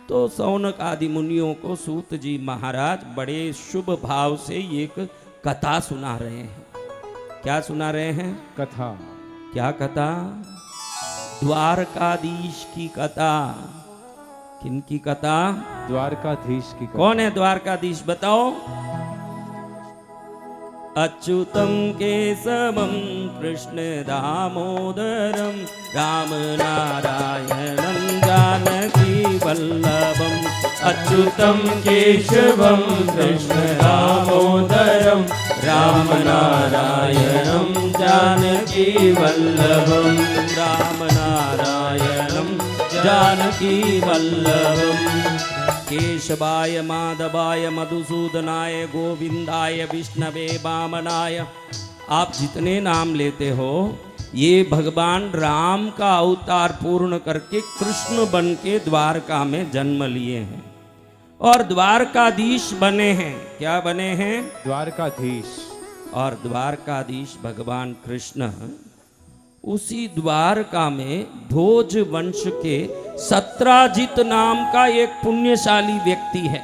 तो सौनक आदि मुनियों को सूत जी महाराज बड़े शुभ भाव से एक कथा सुना रहे हैं। क्या सुना रहे हैं? कथा। क्या कथा? द्वारकाधीश की कथा। किनकी कथा? द्वारकाधीश की कथा। कौन है द्वारकाधीश बताओ? अच्युतम केशवम कृष्ण दामोदरम राम नारायणम जानकी वल्लभम। अच्युतम केशवम कृष्ण दामोदरम राम नारायणम जानकी वल्लभम। राम नारायणम जानकी वल्लभम। केशवाय माधवाय मधुसूदनाय गोविंदाय विष्णवे वामनाय। आप जितने नाम लेते हो ये भगवान राम का अवतार पूर्ण करके कृष्ण बन के द्वारका में जन्म लिए हैं और द्वारकाधीश बने हैं। क्या बने हैं? द्वारकाधीश। और द्वारकाधीश भगवान कृष्ण उसी द्वारका में भोज वंश के सत्राजित नाम का एक पुण्यशाली व्यक्ति है।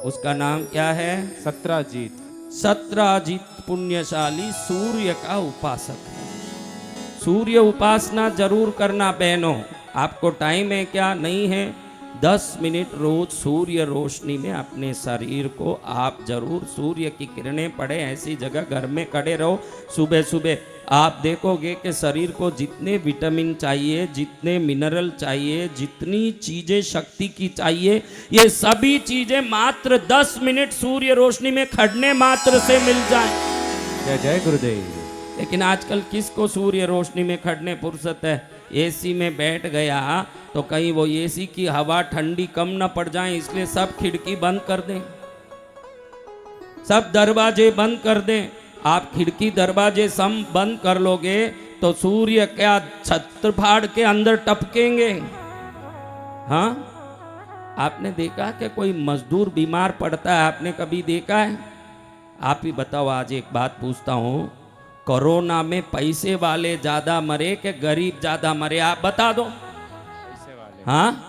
उसका नाम क्या है? सत्राजित। सत्राजित पुण्यशाली सूर्य का उपासक है। सूर्य उपासना जरूर करना बहनों। आपको टाइम है क्या? नहीं है? 10 मिनट रोज सूर्य रोशनी में अपने शरीर को आप जरूर, सूर्य की किरणें पड़े ऐसी जगह घर में खड़े रहो सुबह सुबह। आप देखोगे कि शरीर को जितने विटामिन चाहिए, जितने मिनरल चाहिए, जितनी चीजें शक्ति की चाहिए, ये सभी चीजें मात्र 10 मिनट सूर्य रोशनी में खड़ने मात्र से मिल जाए। जय जय गुरुदेव। लेकिन आजकल किसको सूर्य रोशनी में खड़ने फुर्सत है? एसी में बैठ गया तो कहीं वो एसी की हवा ठंडी कम न पड़ जाए, इसलिए सब खिड़की बंद कर दें, सब दरवाजे बंद कर दें। आप खिड़की दरवाजे सब बंद कर लोगे तो सूर्य क्या छत्र फाड़ के अंदर टपकेंगे? हाँ, आपने देखा कि कोई मजदूर बीमार पड़ता है? आपने कभी देखा है? आप ही बताओ। आज एक बात पूछता हूं, कोरोना में पैसे वाले ज्यादा मरे कि गरीब ज्यादा मरे? आप बता दो। हाँ,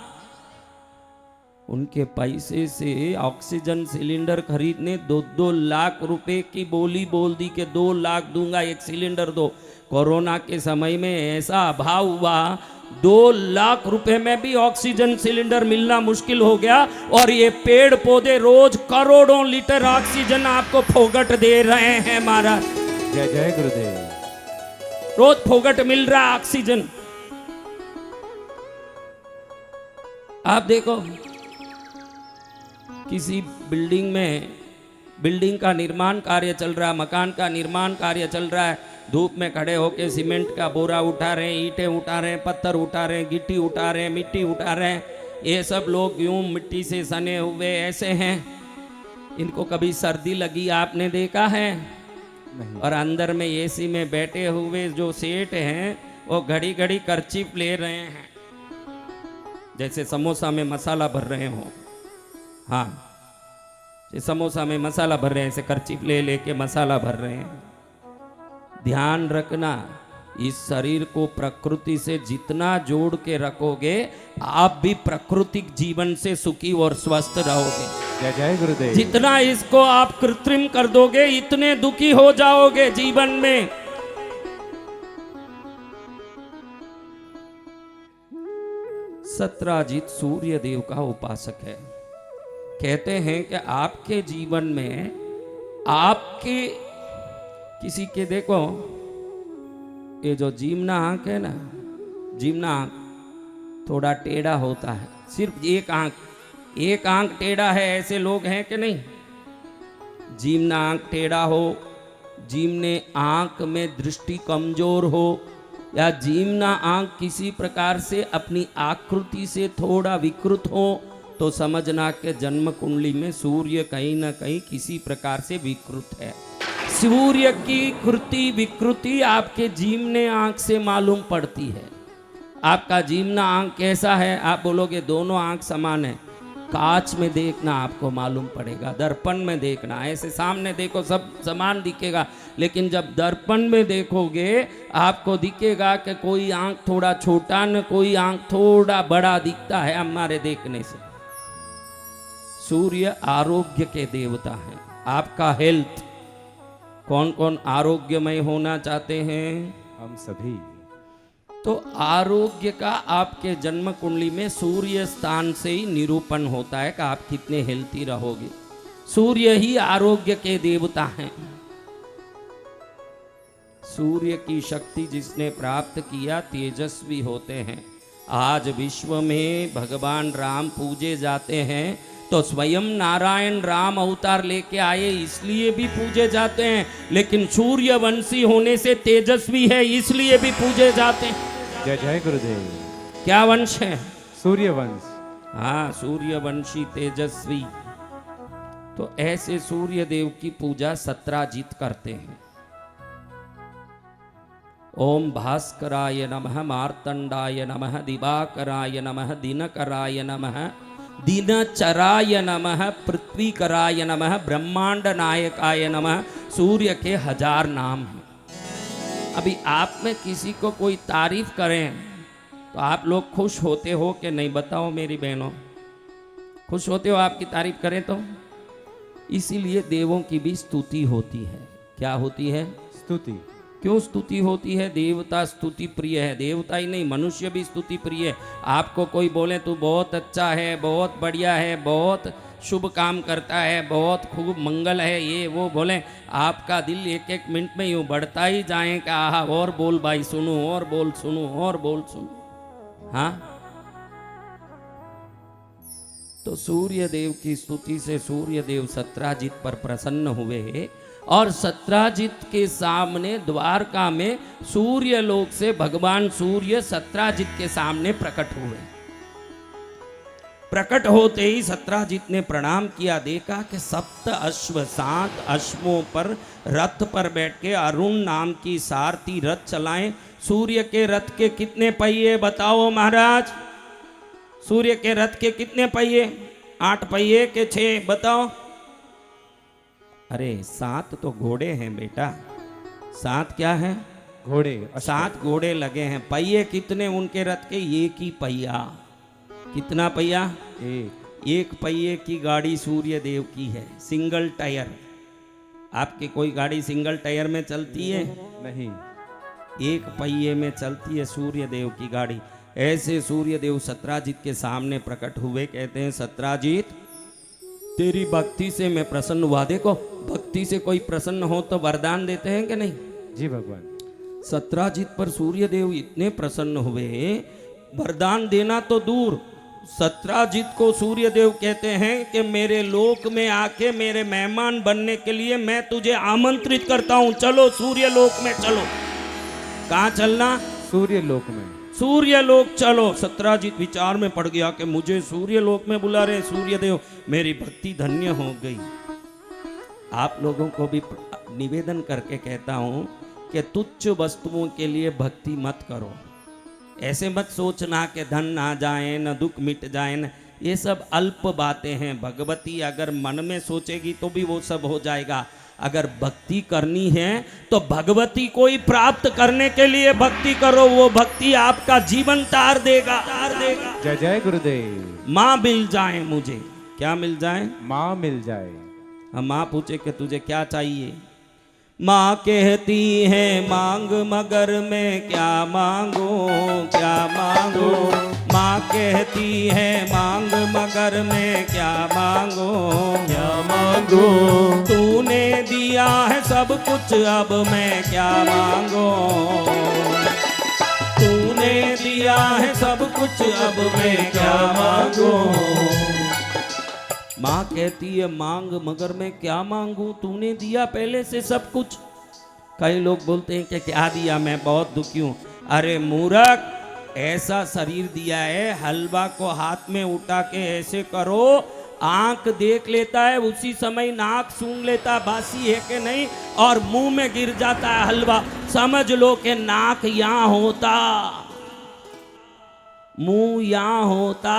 उनके पैसे से ऑक्सीजन सिलेंडर खरीदने 2-2 लाख रुपए की बोली बोल दी कि 2 लाख दूंगा एक सिलेंडर दो। कोरोना के समय में ऐसा अभाव हुआ 2 लाख रुपए में भी ऑक्सीजन सिलेंडर मिलना मुश्किल हो गया। और ये पेड़ पौधे रोज करोड़ों लीटर ऑक्सीजन आपको फोगट दे रहे हैं महाराज। जय जय गुरुदेव। रोज फोगट मिल रहा है ऑक्सीजन। आप देखो किसी बिल्डिंग में, बिल्डिंग का निर्माण कार्य चल रहा है, मकान का निर्माण कार्य चल रहा है, धूप में खड़े होके सीमेंट का बोरा उठा रहे हैं, ईंटें उठा रहे हैं, पत्थर उठा रहे हैं, गिट्टी उठा रहे हैं, मिट्टी उठा रहे हैं। ये सब लोग यूं मिट्टी से सने हुए ऐसे हैं। इनको कभी सर्दी लगी आपने देखा है? नहीं। और अंदर में एसी में बैठे हुए जो सेठ हैं वो घड़ी घड़ी कर्चीफ ले रहे हैं, जैसे समोसा में मसाला भर रहे हो। हाँ, समोसा में मसाला भर रहे हैं, ऐसे कर्चीफ ले लेके मसाला भर रहे हैं। ध्यान रखना, इस शरीर को प्रकृति से जितना जोड़ के रखोगे आप भी प्राकृतिक जीवन से सुखी और स्वस्थ रहोगे। जय जय गुरुदेव। जितना इसको आप कृत्रिम कर दोगे इतने दुखी हो जाओगे जीवन में। सत्राजित सूर्य देव का उपासक है। कहते हैं कि आपके जीवन में आपके किसी के, देखो ये जो जीवना आंख है ना, जीवना आंख थोड़ा टेढ़ा होता है, सिर्फ एक आंख टेढ़ा है। ऐसे लोग हैं कि नहीं? जीवना आंख टेढ़ा हो, जीवने आंख में दृष्टि कमजोर हो, या जीवना आंख किसी प्रकार से अपनी आकृति से थोड़ा विकृत हो, तो समझना कि जन्म कुंडली में सूर्य कहीं ना कहीं किसी प्रकार से विकृत है। सूर्य की कृति विकृति आपके जीवने आंख से मालूम पड़ती है। आपका जीवना आंख कैसा है? आप बोलोगे दोनों आंख समान है। कांच में देखना आपको मालूम पड़ेगा, दर्पण में देखना। ऐसे सामने देखो सब समान दिखेगा, लेकिन जब दर्पण में देखोगे आपको दिखेगा कि कोई आंख थोड़ा छोटा न कोई आंख थोड़ा बड़ा दिखता है हमारे देखने से। सूर्य आरोग्य के देवता हैं। आपका हेल्थ, कौन कौन आरोग्यमय होना चाहते हैं? हम सभी। तो आरोग्य का आपके जन्म कुंडली में सूर्य स्थान से ही निरूपण होता है कि आप कितने हेल्थी रहोगे। सूर्य ही आरोग्य के देवता हैं। सूर्य की शक्ति जिसने प्राप्त किया तेजस्वी होते हैं। आज विश्व में भगवान राम पूजे जाते हैं तो स्वयं नारायण राम अवतार लेके आए इसलिए भी पूजे जाते हैं, लेकिन सूर्यवंशी होने से तेजस्वी है इसलिए भी पूजे जाते हैं। जय जय गुरुदेव। क्या वंश है? सूर्यवंश। हाँ, सूर्यवंशी तेजस्वी। तो ऐसे सूर्य देव की पूजा सत्राजित करते हैं। ओम भास्कराय नमः, मार्तंडाय नमः, दिवाकराय नमः, दिनकराय नमः, दिनचराय नमः, पृथ्वीकराय नमः, ब्रह्मांड नायकाय नमः। सूर्य के 1000 नाम हैं। अभी आप में किसी को कोई तारीफ करें तो आप लोग खुश होते हो कि नहीं? बताओ मेरी बहनों, खुश होते हो आपकी तारीफ करें तो? इसीलिए देवों की भी स्तुति होती है। क्या होती है? स्तुति। क्यों स्तुति होती है? देवता स्तुति प्रिय है। देवता ही नहीं, मनुष्य भी स्तुति प्रिय है। आपको कोई बोले तू बहुत अच्छा है, बहुत बढ़िया है, बहुत शुभ काम करता है, बहुत खूब मंगल है, ये वो बोले, आपका दिल एक एक मिनट में यूँ बढ़ता ही जाएगा। आहा, और बोल भाई सुनूं, और बोल सुनूं, और बोल सुनूं। हाँ, तो सूर्य देव की स्तुति से सूर्य देव सत्राजित पर प्रसन्न हुए और सत्राजित के सामने द्वारका में सूर्य लोक से भगवान सूर्य सत्राजित के सामने प्रकट हुए। प्रकट होते ही सत्राजित ने प्रणाम किया, देखा कि 7 अश्व 7 अश्वों पर रथ पर बैठ के अरुण नाम की सारथी रथ चलाएं। सूर्य के रथ के कितने पहिए बताओ महाराज? सूर्य के रथ के कितने पहिए? 8 पहिए के 6 बताओ? अरे 7 तो घोड़े हैं बेटा। 7 क्या है? घोड़े। 7 घोड़े लगे हैं। पहिए कितने उनके रथ के? एक ही पहिया। कितना पहिया? एक पहिए की गाड़ी सूर्य देव की है, सिंगल टायर। आपकी कोई गाड़ी सिंगल टायर में चलती है? नहीं, एक पहिए में चलती है सूर्य देव की गाड़ी। ऐसे सूर्य देव सत्राजित के सामने प्रकट हुए। कहते हैं सत्राजित, तेरी भक्ति से मैं प्रसन्न हुआ। देखो, भक्ति से कोई प्रसन्न हो तो वरदान देते हैं कि नहीं? जी भगवान। सत्राजित पर सूर्य देव इतने प्रसन्न हुए, वरदान देना तो दूर, सत्राजित को सूर्य देव कहते हैं कि मेरे लोक में आके मेरे मेहमान बनने के लिए मैं तुझे आमंत्रित करता हूं। चलो सूर्य लोक में चलो। कहाँ चलना? सूर्य लोक में। सूर्य लोक चलो। सत्राजित विचार में पड़ गया कि मुझे सूर्य लोक में बुला रहे सूर्य देव, मेरी भक्ति धन्य हो गई। आप लोगों को भी निवेदन करके कहता हूं कि तुच्छ वस्तुओं के लिए भक्ति मत करो। ऐसे मत सोचना कि धन ना जाए न दुख मिट जाए न, ये सब अल्प बातें हैं। भगवती अगर मन में सोचेगी तो भी वो सब हो जाएगा। अगर भक्ति करनी है तो भगवती को ही प्राप्त करने के लिए भक्ति करो, वो भक्ति आपका जीवन तार देगा। जय जय गुरुदेव। माँ मिल जाए मुझे। क्या मिल जाए? माँ मिल जाए। हम माँ पूछे कि तुझे क्या चाहिए? माँ कहती है मांग मगर मैं क्या मांगू, क्या मांगू। माँ कहती है मांग मगर मैं क्या मांगू, क्या मांगू। तूने दिया है सब कुछ अब मैं क्या मांगू। तूने दिया है सब कुछ अब मैं क्या मांगू। माँ कहती है मांग मगर मैं क्या मांगू, तूने दिया पहले से सब कुछ। कई लोग बोलते हैं कि क्या दिया, मैं बहुत दुखी हूँ। अरे मूर्ख, ऐसा शरीर दिया है, हलवा को हाथ में उठा के ऐसे करो, आंख देख लेता है, उसी समय नाक सूंघ लेता बासी है कि नहीं, और मुंह में गिर जाता है हलवा। समझ लो कि नाक यहाँ होता, मुंह यहाँ होता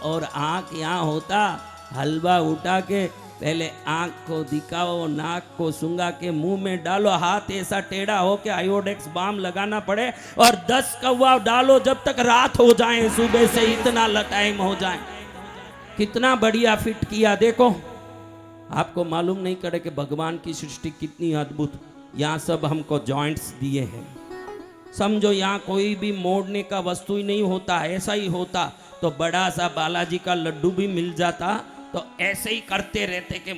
और आंख यहाँ होता, हलवा उठा के पहले आंख को दिखाओ, नाक को सूंघा के मुंह में डालो, हाथ ऐसा टेढ़ा हो के आयोडेक्स बाम लगाना पड़े और 10 कौवा डालो जब तक रात हो जाए, सुबह से इतना टाइम हो जाए। कितना बढ़िया फिट किया देखो। आपको मालूम नहीं करे कि भगवान की सृष्टि कितनी अद्भुत। यहाँ सब हमको जॉइंट्स दिए हैं। समझो यहाँ कोई भी मोड़ने का वस्तु ही नहीं होता, ऐसा ही होता तो बड़ा सा बालाजी का लड्डू भी मिल जाता तो ऐसे ही करते रहते कि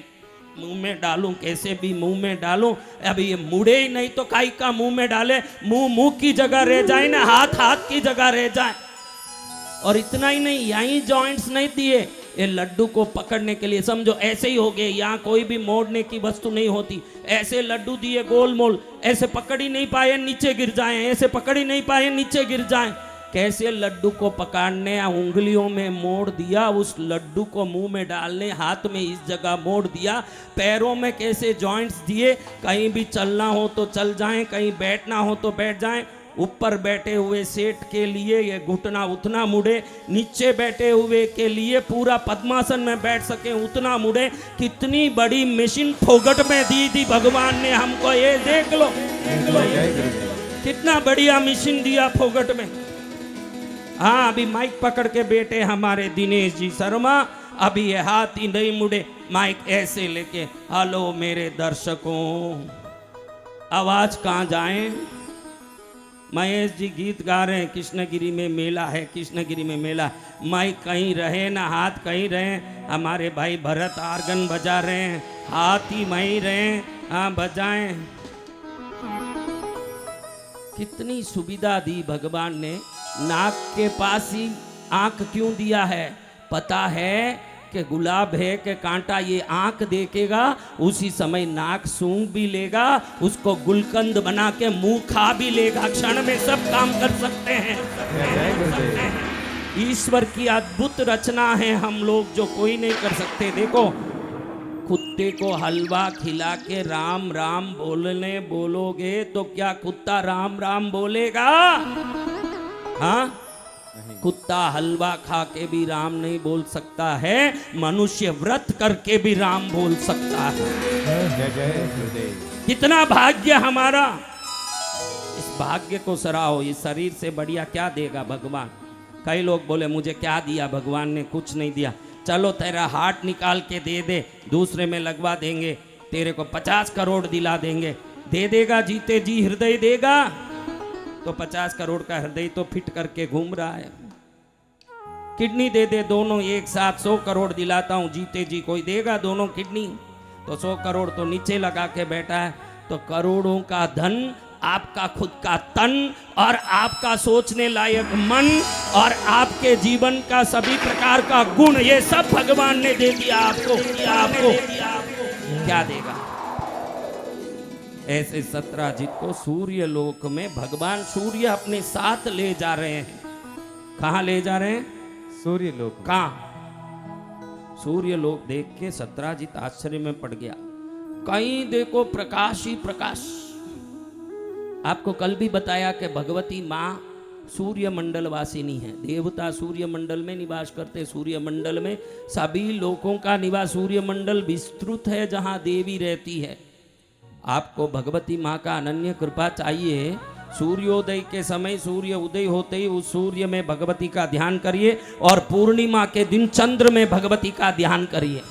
मुंह में डालूं, कैसे भी मुंह में डालूं। अब ये मुड़े ही नहीं तो काई का मुंह में डाले, मुंह की जगह रह जाए ना, हाथ की जगह रह जाए। और इतना ही नहीं, यहीं जॉइंट्स नहीं दिए ये लड्डू को पकड़ने के लिए। समझो ऐसे ही हो गए, यहाँ कोई भी मोड़ने की वस्तु नहीं होती, ऐसे लड्डू दिए गोल मोल, ऐसे पकड़ ही नहीं पाए नीचे गिर जाए, ऐसे पकड़ ही नहीं पाए नीचे गिर जाए। कैसे लड्डू को पकड़ने, उंगलियों में मोड़ दिया, उस लड्डू को मुंह में डालने, हाथ में इस जगह मोड़ दिया, पैरों में कैसे जॉइंट्स दिए, कहीं भी चलना हो तो चल जाएं, कहीं बैठना हो तो बैठ जाएं। ऊपर बैठे हुए सेठ के लिए ये घुटना उतना मुड़े, नीचे बैठे हुए के लिए पूरा पद्मासन में बैठ सके उतना मुड़े। कितनी बड़ी मशीन फोगट में दी थी भगवान ने हमको, ये देख लो, कितना बढ़िया मशीन दिया फोगट में। हाँ, अभी माइक पकड़ के बैठे हमारे दिनेश जी शर्मा, अभी ये हाथ ही नहीं मुड़े, माइक ऐसे लेके, हेलो मेरे दर्शकों, आवाज कहाँ जाए। महेश जी गीत गा रहे हैं, कृष्णगिरी में मेला है, कृष्णगिरी में मेला, माइक कहीं रहे ना हाथ कहीं रहे। हमारे भाई भरत आर्गन बजा रहे हैं, हाथ ही वहीं रहे, हाँ बजाएं। कितनी सुविधा दी भगवान ने। नाक के पास ही आंख क्यों दिया है? पता है कि गुलाब है कि कांटा, ये आंख देखेगा उसी समय नाक सूंघ भी लेगा, उसको गुलकंद बना के मुंह खा भी लेगा, क्षण में सब काम कर सकते हैं। ईश्वर की अद्भुत रचना है हम लोग जो कोई नहीं कर सकते। देखो, कुत्ते को हलवा खिला के राम राम बोलोगे तो क्या कुत्ता राम राम बोलेगा? हाँ, कुत्ता हलवा खा के भी राम नहीं बोल सकता है, मनुष्य व्रत करके भी राम बोल सकता है। जय जय गुरुदेव। कितना भाग्य हमारा, इस भाग्य को सराहो। इस शरीर से बढ़िया क्या देगा भगवान? कई लोग बोले मुझे क्या दिया भगवान ने? कुछ नहीं दिया। चलो तेरा हार्ट निकाल के दे दे, दूसरे में लगवा देंगे, तेरे को 50 करोड़ दिला देंगे। दे देगा? जीते जी हृदय देगा? तो 50 करोड़ का हृदय तो फिट करके घूम रहा है। किडनी दे दे, दोनों एक साथ 100 करोड़ दिलाता हूं, जीते जी कोई देगा दोनों किडनी? तो 100 करोड़ तो नीचे लगा के बैठा है। तो करोड़ों का धन, आपका खुद का तन और आपका सोचने लायक मन और आपके जीवन का सभी प्रकार का गुण, ये सब भगवान ने दे दिया आपको। क्या देगा? ऐसे सत्राजित को सूर्य लोक में भगवान सूर्य अपने साथ ले जा रहे हैं। कहाँ ले जा रहे हैं? सूर्य लोक। कहाँ? सूर्य लोक देख के सत्राजित आश्चर्य में पड़ गया। कहीं देखो प्रकाश ही प्रकाश। आपको कल भी बताया कि भगवती माँ सूर्य मंडल वासिनी है। देवता सूर्य मंडल में निवास करते। सूर्य मंडल में सभी लोगों का निवास, सूर्य मंडल विस्तृत है जहाँ देवी रहती है। आपको भगवती माँ का अनन्य कृपा चाहिए। सूर्योदय के समय, सूर्य उदय होते ही उस सूर्य में भगवती का ध्यान करिए और पूर्णिमा के दिन चंद्र में भगवती का ध्यान करिए।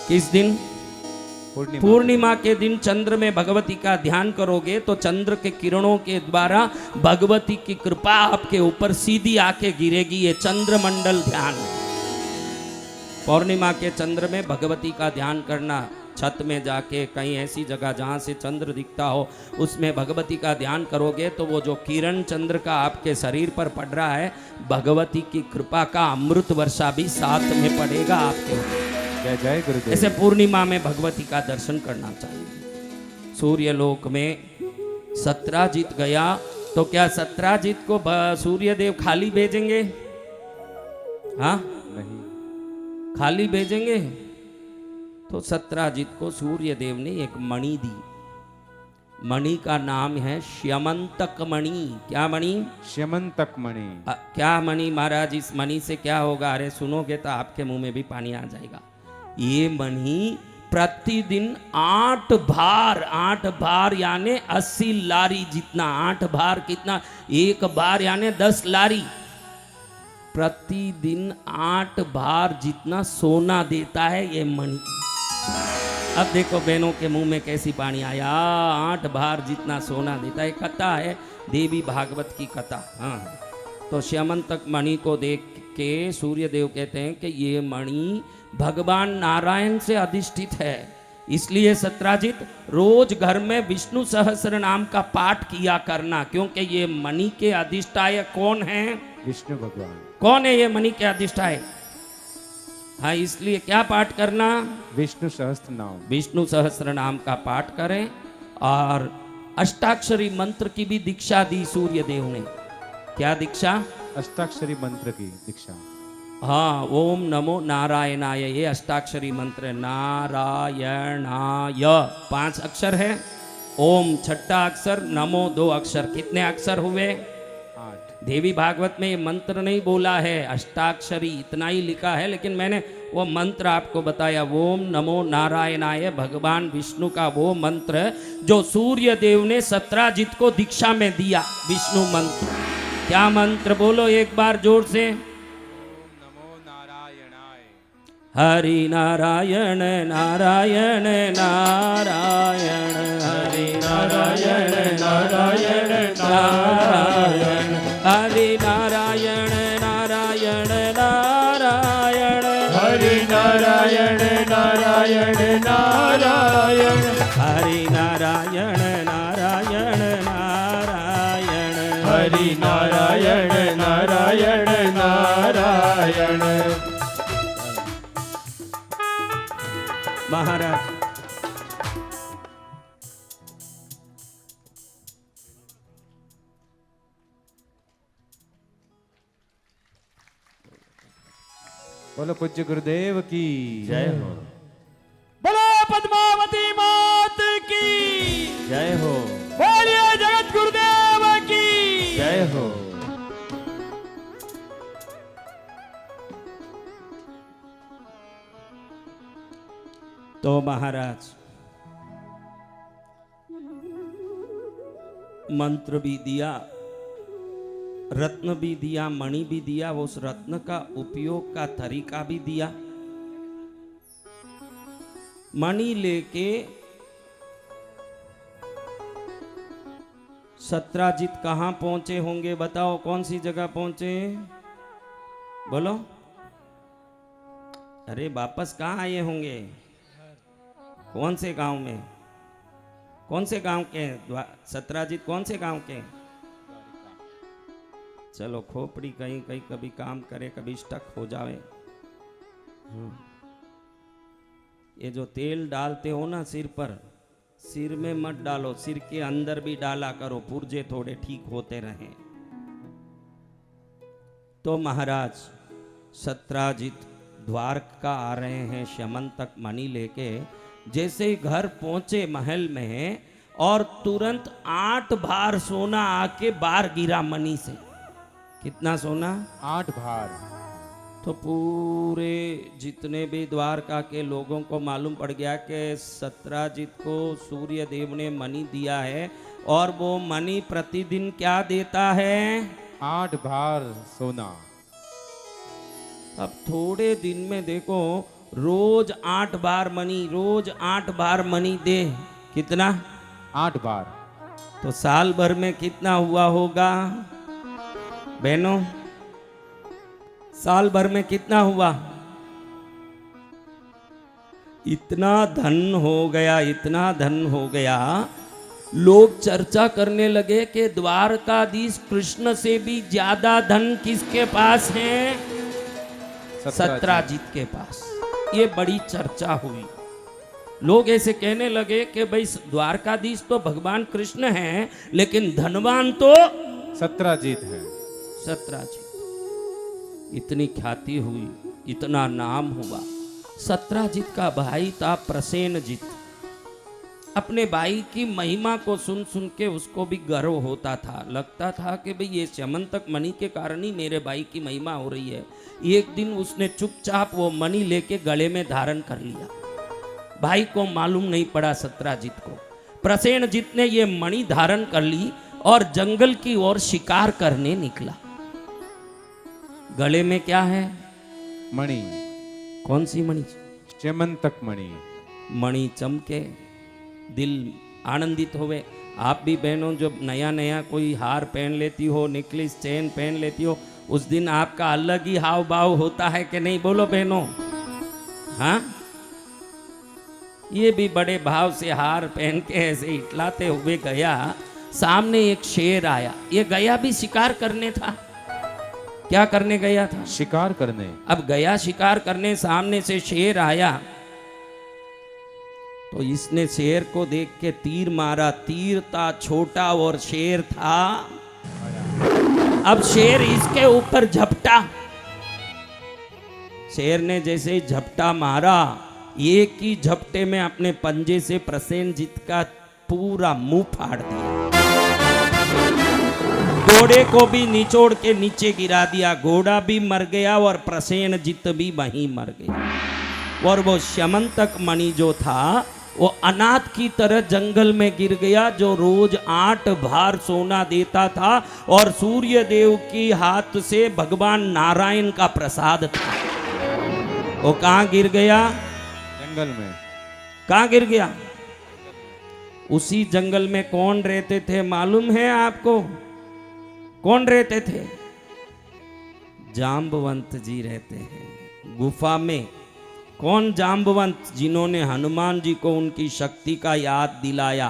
किस दिन? पूर्णिमा के दिन चंद्र में भगवती का ध्यान करोगे तो चंद्र के किरणों के द्वारा भगवती की कृपा आपके ऊपर सीधी आके गिरेगी। ये चंद्र मंडल ध्यान। पूर्णिमा के चंद्र में भगवती का ध्यान करना, छत में जाके कहीं ऐसी जगह जहाँ से चंद्र दिखता हो उसमें भगवती का ध्यान करोगे तो वो जो किरण चंद्र का आपके शरीर पर पड़ रहा है, भगवती की कृपा का अमृत वर्षा भी साथ में पड़ेगा आपके ऊपर। जय जय गुरुदेव। ऐसे पूर्णिमा में भगवती का दर्शन करना चाहिए। सूर्य लोक में सत्राजित गया तो क्या सत्राजित को सूर्य देव खाली भेजेंगे? हाँ, नहीं खाली भेजेंगे। तो सत्राजित को सूर्य देव ने एक मणि दी। मणि का नाम है श्यमंतक मणि। क्या मणि? श्यमंतक मणि। क्या मणि महाराज? इस मणि से क्या होगा? अरे सुनोगे तो आपके मुंह में भी पानी आ जाएगा। ये मणि प्रतिदिन 8 बार यानी 80 लारी जितना, 8 बार कितना? 1 बार यानी 10 लारी। प्रतिदिन 8 बार जितना सोना देता है ये मणि। अब देखो बहनों के मुंह में कैसी पानी आया। 8 बार जितना सोना देता है। कथा है देवी भागवत की कथा। हाँ, तो श्यमंतक मणि को देख के सूर्य देव कहते हैं कि ये मणि भगवान नारायण से अधिष्ठित है। इसलिए सत्राजित रोज घर में विष्णु सहस्त्र नाम का पाठ किया करना, क्योंकि ये मणि के अधिष्ठाय कौन है? विष्णु भगवान। कौन है ये मणि के अधिष्ठाय? हाँ, इसलिए क्या पाठ करना? विष्णु सहस्त्र नाम। विष्णु सहस्त्र नाम का पाठ करें। और अष्टाक्षरी मंत्र की भी दीक्षा दी सूर्य देव ने। क्या दीक्षा? अष्टाक्षरी मंत्र की दीक्षा। हाँ, ओम नमो नारायणाय, ये अष्टाक्षरी मंत्र। नारायणाय 5 अक्षर है, ओम 6ठा अक्षर, नमो 2 अक्षर। कितने अक्षर हुए? 8। देवी भागवत में ये मंत्र नहीं बोला है, अष्टाक्षरी इतना ही लिखा है, लेकिन मैंने वो मंत्र आपको बताया। ओम नमो नारायणाय भगवान विष्णु का वो मंत्र जो सूर्य देव ने सत्राजित को दीक्षा में दिया, विष्णु मंत्र। क्या मंत्र? बोलो एक बार जोर से। हरि नारायण नारायण नारायण, हरि नारायण नारायण नारायण, हरि नारायण नारायण नारायण, हरि नारायण नारायण नारायण, हरि नारायण नारायण नारायण, हरि नारायण नारायण नारायण। महाराज बोलो पूज्य गुरुदेव की जय हो। बोलो पद्मावती मात की जय हो। बोलिए जगत गुरुदेव की जय हो। तो महाराज मंत्र भी दिया, रत्न भी दिया, मणि भी दिया, उस रत्न का उपयोग का तरीका भी दिया। मणि लेके सत्राजित कहां पहुंचे होंगे? बताओ कौन सी जगह पहुंचे? बोलो। अरे वापस कहां आए होंगे? कौन से गांव में? कौन से गांव के? सत्राजित कौन से गांव के? चलो खोपड़ी कहीं कहीं कभी काम करे, कभी स्टक हो जावे। ये जो तेल डालते हो ना सिर पर, सिर में मत डालो, सिर के अंदर भी डाला करो, पुर्जे थोड़े ठीक होते रहें। तो महाराज सत्राजित द्वारका आ रहे हैं श्यमंतक मणि लेके। जैसे ही घर पहुंचे महल में, और तुरंत 8 बार सोना आके बाहर गिरा मणि से। कितना सोना? 8 बार। तो पूरे जितने भी द्वारका के लोगों को मालूम पड़ गया कि सत्राजित को सूर्य देव ने मणि दिया है, और वो मणि प्रतिदिन क्या देता है? 8 बार सोना। अब थोड़े दिन में देखो, रोज 8 बार मणि, रोज 8 बार मणि दे। कितना? 8 बार। तो साल भर में कितना हुआ होगा बहनों? साल भर में कितना हुआ? इतना धन हो गया, इतना धन हो गया। लोग चर्चा करने लगे कि द्वारकाधीश कृष्ण से भी ज्यादा धन किसके पास है? सत्राजित के पास। ये बड़ी चर्चा हुई। लोग ऐसे कहने लगे कि भाई द्वारकाधीश तो भगवान कृष्ण हैं, लेकिन धनवान तो सत्राजित है। सत्राजित। इतनी ख्याति हुई, इतना नाम हुआ। सत्राजित का भाई था प्रसेनजित। अपने भाई की महिमा को सुन सुन के उसको भी गर्व होता था। लगता था कि भाई ये स्यमंतक मणि के कारण ही मेरे भाई की महिमा हो रही है। एक दिन उसने चुपचाप वो मणि लेके गले में धारण कर लिया। भाई को मालूम नहीं पड़ा सत्राजित को। प्रसेनजित ने ये मणि धारण कर ली और जंगल की ओर शिकार करने निकला। गले में क्या है? मणि। कौन सी मणि? स्यमंतक मणि। मणि चमके, दिल आनंदित होवे। आप भी बहनों जब नया नया कोई हार पहन लेती हो, नेकलेस चेन पहन लेती हो, उस दिन आपका अलग ही हाव भाव होता है कि नहीं? बोलो बहनों। हाँ, ये भी बड़े भाव से हार पहन के ऐसे इटलाते हुए गया। सामने एक शेर आया। ये गया भी शिकार करने था। क्या करने गया था? शिकार करने। अब गया शिकार करने, सामने से शेर आया तो इसने शेर को देख के तीर मारा। तीर था छोटा और शेर था। अब शेर इसके ऊपर झपटा। शेर ने जैसे ही झपटा मारा, एक ही झपटे में अपने पंजे से प्रसेनजित का पूरा मुंह फाड़ दिया। घोड़े को भी निचोड़ के नीचे गिरा दिया। घोड़ा भी मर गया और प्रसेनजित भी वहीं मर गया। और वो स्यमंतक मणि जो था वो अनाथ की तरह जंगल में गिर गया, जो रोज 8 भार सोना देता था और सूर्य देव की हाथ से भगवान नारायण का प्रसाद था। वो कहाँ गिर गया? जंगल में। कहाँ गिर गया? उसी जंगल में कौन रहते थे मालूम है आपको? कौन रहते थे? जाम्बवंत जी रहते हैं गुफा में। कौन जाम्बवंत? जिन्होंने हनुमान जी को उनकी शक्ति का याद दिलाया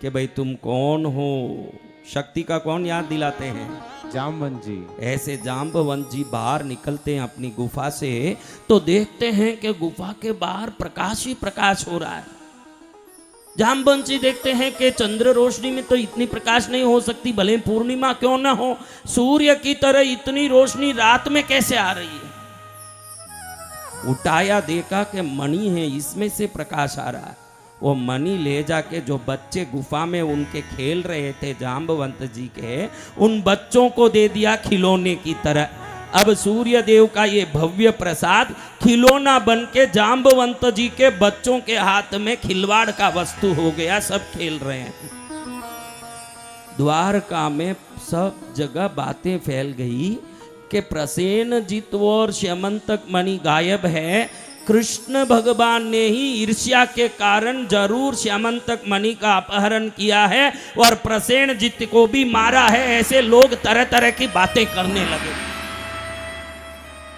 कि भाई तुम कौन हो। शक्ति का कौन याद दिलाते हैं? जामवंत जी। ऐसे जाम्बवंत जी बाहर निकलते हैं अपनी गुफा से, तो देखते हैं कि गुफा के बाहर प्रकाश ही प्रकाश हो रहा है। जाम्बवंत जी देखते हैं कि चंद्र रोशनी में तो इतनी प्रकाश नहीं हो सकती, भले पूर्णिमा क्यों ना हो, सूर्य की तरह इतनी रोशनी रात में कैसे आ रही है? उठाया, देखा कि मणि है, इसमें से प्रकाश आ रहा है। वो मणि ले जाके जो बच्चे गुफा में उनके खेल रहे थे जाम्बवंत जी के, उन बच्चों को दे दिया खिलौने की तरह। अब सूर्य देव का ये भव्य प्रसाद खिलौना बन के जाम्बवंत जी के बच्चों के हाथ में खिलवाड़ का वस्तु हो गया। सब खेल रहे हैं। द्वारका में सब जगह बातें फैल गई कि प्रसेनजित और स्यमंतक मणि गायब है। कृष्ण भगवान ने ही ईर्ष्या के कारण जरूर स्यमंतक मणि का अपहरण किया है और प्रसेनजित को भी मारा है। ऐसे लोग तरह तरह की बातें करने लगे।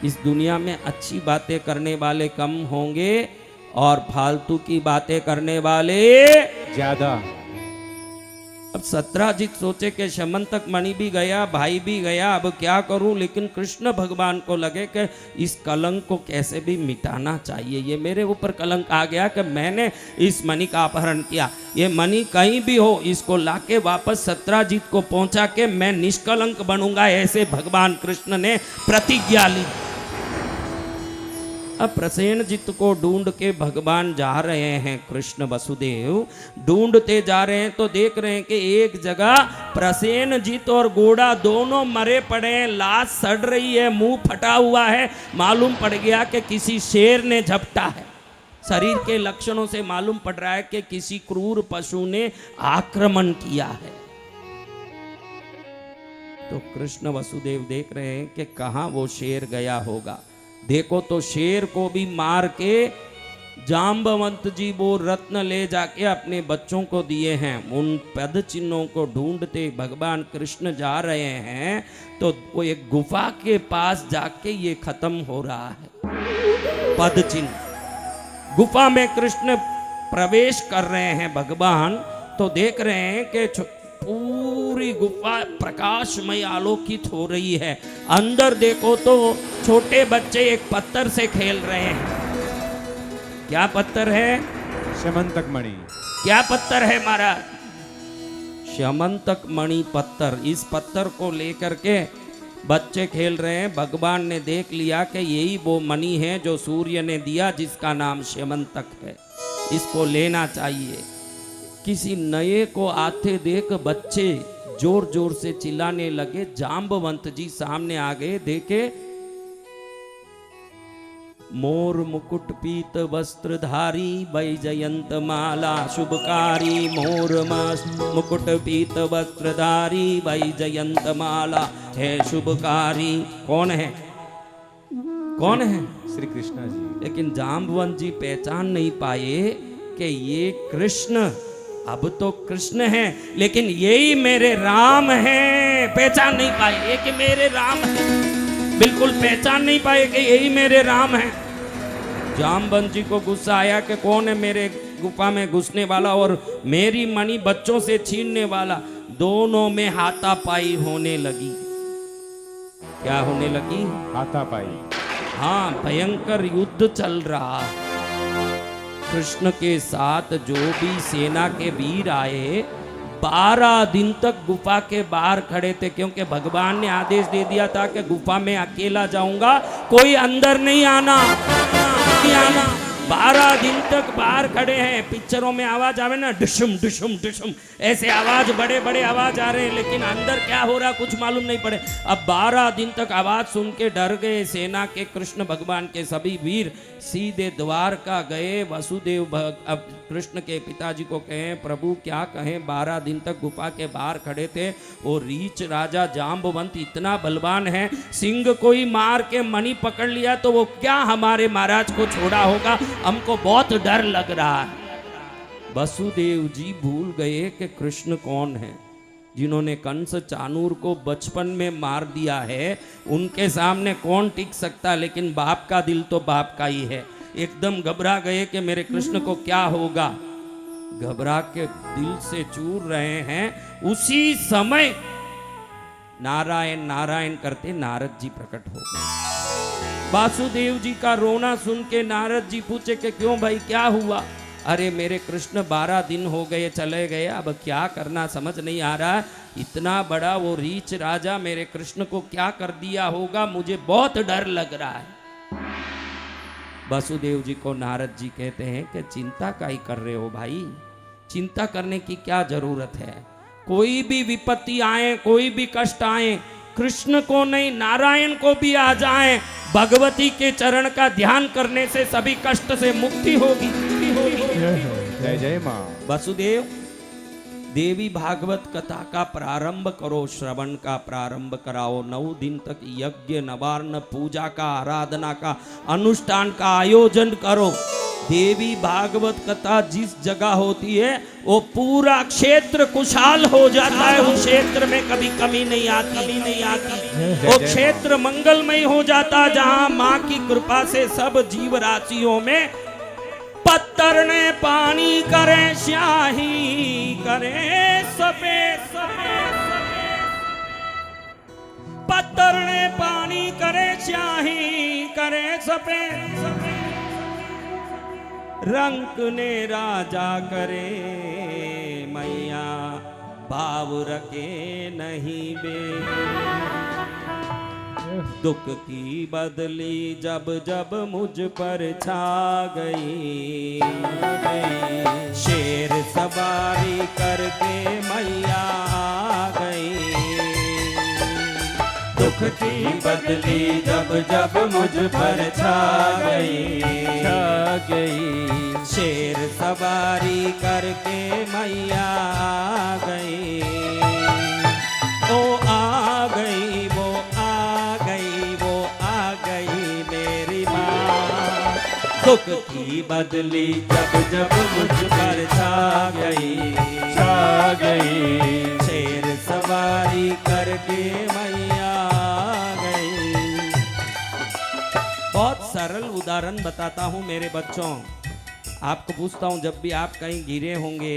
इस दुनिया में अच्छी बातें करने वाले कम होंगे और फालतू की बातें करने वाले ज्यादा। अब सत्राजित सोचे कि स्यमंतक मणि भी गया, भाई भी गया, अब क्या करूं? लेकिन कृष्ण भगवान को लगे कि इस कलंक को कैसे भी मिटाना चाहिए। ये मेरे ऊपर कलंक आ गया कि मैंने इस मणि का अपहरण किया। ये मणि कहीं भी हो, इसको लाके वापस सत्राजित को पहुंचा के मैं निष्कलंक बनूंगा। ऐसे भगवान कृष्ण ने प्रतिज्ञा ली। अब प्रसेनजित को ढूंढ के भगवान जा रहे हैं। कृष्ण वसुदेव ढूंढते जा रहे हैं तो देख रहे हैं कि एक जगह प्रसेनजित और घोड़ा दोनों मरे पड़े हैं। लाश सड़ रही है, मुंह फटा हुआ है। मालूम पड़ गया कि किसी शेर ने झपटा है। शरीर के लक्षणों से मालूम पड़ रहा है कि किसी क्रूर पशु ने आक्रमण किया है। तो कृष्ण वसुदेव देख रहे हैं कि कहाँ वो शेर गया होगा। देखो तो शेर को भी मार के जाम्बवंत जी वो रत्न ले जाके अपने बच्चों को दिए हैं। उन पद चिन्हों को ढूंढते भगवान कृष्ण जा रहे हैं तो वो एक गुफा के पास जाके ये खत्म हो रहा है पद चिन्ह। गुफा में कृष्ण प्रवेश कर रहे हैं भगवान, तो देख रहे हैं कि पूरी गुफा प्रकाशमय आलोकित हो रही है। अंदर देखो तो छोटे बच्चे एक पत्थर से खेल रहे हैं। क्या पत्थर है? स्यमंतक मणि। क्या पत्थर है महाराज? स्यमंतक मणि पत्थर। इस पत्थर को लेकर के बच्चे खेल रहे हैं। भगवान ने देख लिया कि यही वो मणि है जो सूर्य ने दिया, जिसका नाम स्यमंतक है। इसको लेना चाहिए। किसी नए को आते देख बच्चे जोर जोर से चिल्लाने लगे। जाम्बवंत जी सामने आ गए, देखे मोर मुकुट पीत वस्त्रधारी वैजयंत माला शुभकारी। मोर मुकुट पीत वस्त्रधारी वैजयंत माला है शुभकारी। कौन है? कौन है? श्री कृष्ण जी। लेकिन जाम्बवंत जी पहचान नहीं पाए कि ये कृष्ण, अब तो कृष्ण है लेकिन यही मेरे राम हैं। पहचान नहीं पाए ये कि मेरे राम हैं, बिल्कुल पहचान नहीं पाए कि यही मेरे राम हैं। जाम्बवंत जी को गुस्सा आया कि कौन है मेरे गुफा में घुसने वाला और मेरी मणि बच्चों से छीनने वाला। दोनों में हाथापाई होने लगी। क्या होने लगी? हाथापाई। हाँ, भयंकर युद्ध चल रहा। कृष्ण के साथ जो भी सेना के वीर आए 12 दिन तक गुफा के बाहर खड़े थे, क्योंकि भगवान ने आदेश दे दिया था कि गुफा में अकेला जाऊंगा, कोई अंदर नहीं आना, नहीं आना। 12 दिन तक बाहर खड़े हैं। पिक्चरों में आवाज आवे ना, डिशुम डिशुम डिशुम, ऐसे आवाज, बड़े बड़े आवाज आ रहे हैं, लेकिन अंदर क्या हो रहा कुछ मालूम नहीं पड़े। अब 12 दिन तक आवाज सुन के डर गए सेना के कृष्ण भगवान के सभी वीर। सीधे द्वारका गए। वसुदेव अब कृष्ण के पिताजी को कहें, प्रभु क्या कहें, 12 दिन तक गुफा के बाहर खड़े थे और रीच राजा जाम्बवंत इतना बलवान है, सिंह कोई मार के मणि पकड़ लिया तो वो क्या हमारे महाराज को छोड़ा होगा, हमको बहुत डर लग रहा है। वसुदेव जी भूल गए कि कृष्ण कौन है, जिन्होंने कंस चाणूर को बचपन में मार दिया है। उनके सामने कौन टिक सकता, लेकिन बाप का दिल तो बाप का ही है। एकदम घबरा गए कि मेरे कृष्ण को क्या होगा। घबरा के दिल से चूर रहे हैं। उसी समय नारायण नारायण करते नारद जी प्रकट हो गए। वासुदेव जी का रोना सुन के नारद जी पूछे कि क्यों भाई, क्या हुआ? अरे मेरे कृष्ण 12 दिन हो गए चले गए, अब क्या करना समझ नहीं आ रहा। इतना बड़ा वो रीच राजा मेरे कृष्ण को क्या कर दिया होगा, मुझे बहुत डर लग रहा है। वसुदेव जी को नारद जी कहते हैं कि चिंता का ही कर रहे हो भाई, चिंता करने की क्या जरूरत है। कोई भी विपत्ति आए, कोई भी कष्ट आए, कृष्ण को नहीं नारायण को भी आ जाए, भगवती के चरण का ध्यान करने से सभी कष्ट से मुक्ति होगी। जय जय माँ। वसुदेव, देवी भागवत कथा का प्रारंभ करो, श्रवण का प्रारंभ कराओ। 9 दिन तक यज्ञ नवार्ण पूजा का, आराधना का, अनुष्ठान का आयोजन करो। देवी भागवत कथा जिस जगह होती है वो पूरा क्षेत्र खुशहाल हो जाता है। उस क्षेत्र में कभी कमी नहीं आती, वो क्षेत्र मंगलमय हो जाता, जहां माँ की कृपा से सब जीव राशियों में पत्थर ने पानी करे स्याही करे सफेद सफेद, पत्थर ने पानी करे स्याही करे सफेद सफेद, रंग ने राजा करे मैया भाव रखे नहीं बे। दुख की बदली जब जब मुझ पर छा गई, शेर सवारी करके मैया आ गई। दुख की बदली जब जब मुझ पर छा गई, शेर सवारी करके मैया आ गई। वो आ गई, वो आ गई, वो आ गई मेरी माँ। दुख की बदली जब जब मुझ पर छा गई, शेर सवारी करके मैया आ गई। बहुत सरल उदाहरण बताता हूँ मेरे बच्चों। आपको पूछता हूँ, जब भी आप कहीं गिरे होंगे,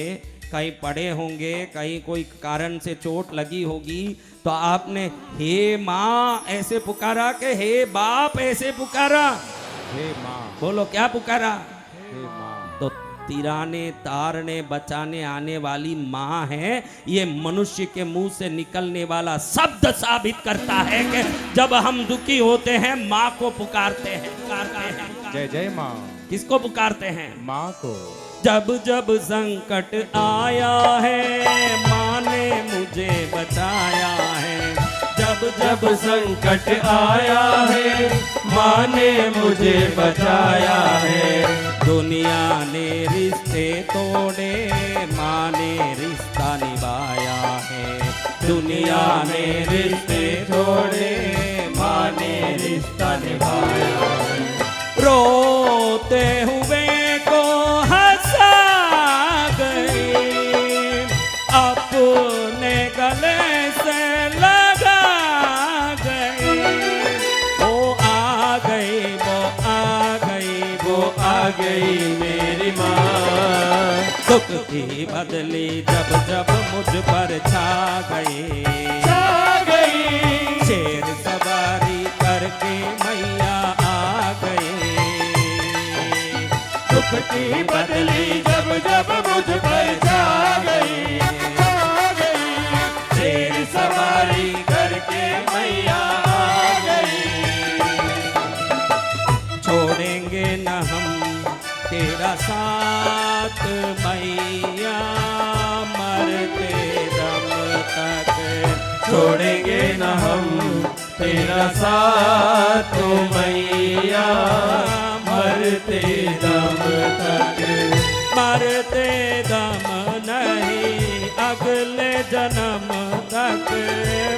कहीं पड़े होंगे, कहीं कोई कारण से चोट लगी होगी, तो आपने हे माँ ऐसे पुकारा कि हे बाप ऐसे पुकारा? हे माँ। बोलो क्या पुकारा? हे माँ। तो तिराने तारने बचाने आने वाली माँ है। ये मनुष्य के मुंह से निकलने वाला शब्द साबित करता है कि जब हम दुखी होते हैं माँ को पुकारते हैं। जय जय माँ। किसको पुकारते हैं? माँ को। जब जब संकट आया है माँ ने मुझे बचाया है। जब जब संकट आया है माँ ने मुझे बचाया है। दुनिया ने रिश्ते तोड़े माँ ने रिश्ता निभाया है। दुनिया ने रिश्ते तोड़े माँ ने रिश्ता निभाया है। रोते हुए को हंसा गई अपने गले से लगा गई। वो आ गई वो आ गई वो आ गई मेरी माँ। दुख की बदली जब जब मुझ पर छा गई शेर सवारी करके मैया आ गई। दुख की बदली जब जब मुझ पर छा गई शेर सवारी करके मैया आ गई। छोड़ेंगे न हम तेरा साथ मैया मरते दम तक। छोड़ेंगे न हम तेरा साथ मैया मरते दम तक। मरते दम नहीं अगले जन्म तक।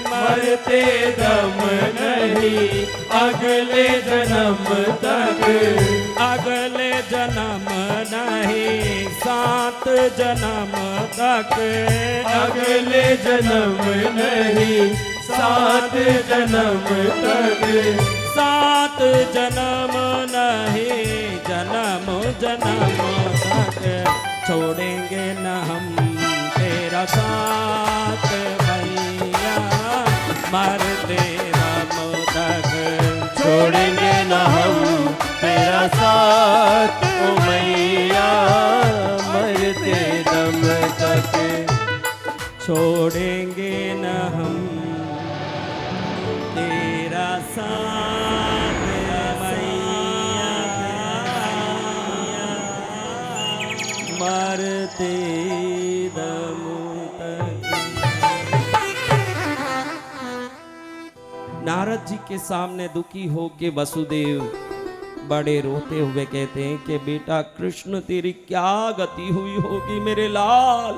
मरते दम नहीं अगले जन्म तक। अगले जन्म नहीं 7 जन्म तक। अगले जन्म नहीं 7 जन्म तक। 7 जन्म नहीं जन्म जन्म तक। छोड़ेंगे न हम तेरा साथ मैया मरते दम तक। छोड़ेंगे न हम तेरा साथ ओ मैया मरते दम तक। छोड़ेंगे न हम तेरा साथ मैया मरते दम तक। नारद जी के सामने दुखी होके वसुदेव बड़े रोते हुए कहते हैं कि बेटा कृष्ण तेरी क्या गति हुई होगी मेरे लाल।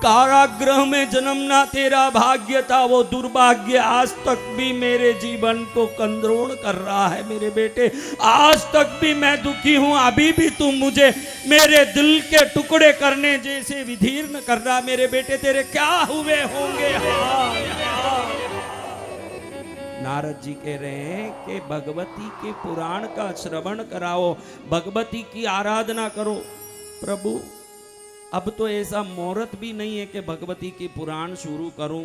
कारागृह में जन्मना तेरा भाग्य था, वो दुर्भाग्य आज तक भी मेरे जीवन को कंद्रोण कर रहा है मेरे बेटे। आज तक भी मैं दुखी हूं, अभी भी तुम मुझे मेरे दिल के टुकड़े करने जैसे विधीर्ण कर रहा मेरे बेटे। तेरे क्या हुए होंगे हाल। नारद जी कह रहे हैं कि भगवती के पुराण का श्रवण कराओ, भगवती की आराधना करो। प्रभु अब तो ऐसा मुहूर्त भी नहीं है कि भगवती की पुराण शुरू करूं।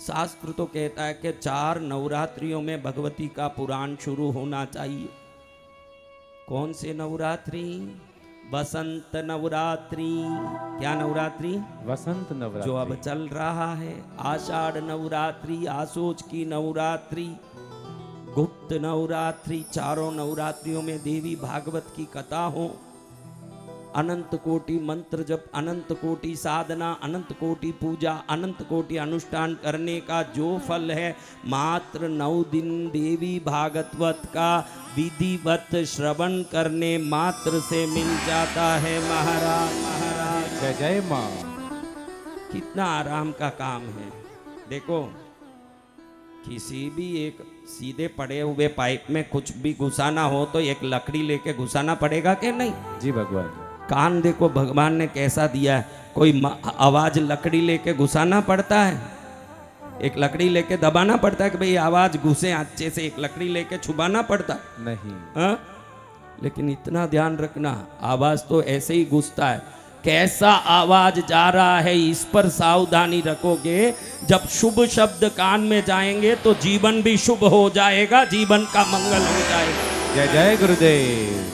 शास्त्र तो कहता है कि 4 नवरात्रियों में भगवती का पुराण शुरू होना चाहिए। कौन से नवरात्रि? बसंत नवरात्रि। क्या नवरात्रि? वसंत नवरात्रि जो अब चल रहा है। आषाढ़ नवरात्रि, आसोज की नवरात्रि, गुप्त नवरात्रि। चारों नवरात्रियों में देवी भागवत की कथा हो, अनंत कोटि मंत्र जप, अनंत कोटि साधना, अनंत कोटि पूजा, अनंत कोटि अनुष्ठान करने का जो फल है मात्र 9 दिन देवी भागवत का विधिवत श्रवण करने मात्र से मिल जाता है महाराज। महाराज जय जय माँ। कितना आराम का काम है। देखो किसी भी एक सीधे पड़े हुए पाइप में कुछ भी घुसाना हो तो एक लकड़ी लेके घुसाना पड़ेगा कि नहीं? जी भगवान। कान देखो भगवान ने कैसा दिया है। कोई आवाज लकड़ी लेके घुसाना पड़ता है, एक लकड़ी लेके दबाना पड़ता है कि भाई आवाज घुसे अच्छे से, एक लकड़ी लेके छुपाना पड़ता नहीं। हाँ? लेकिन इतना ध्यान रखना आवाज तो ऐसे ही घुसता है। कैसा आवाज जा रहा है इस पर सावधानी रखोगे। जब शुभ शब्द कान में जाएंगे तो जीवन भी शुभ हो जाएगा, जीवन का मंगल हो जाएगा। जय जय गुरुदेव।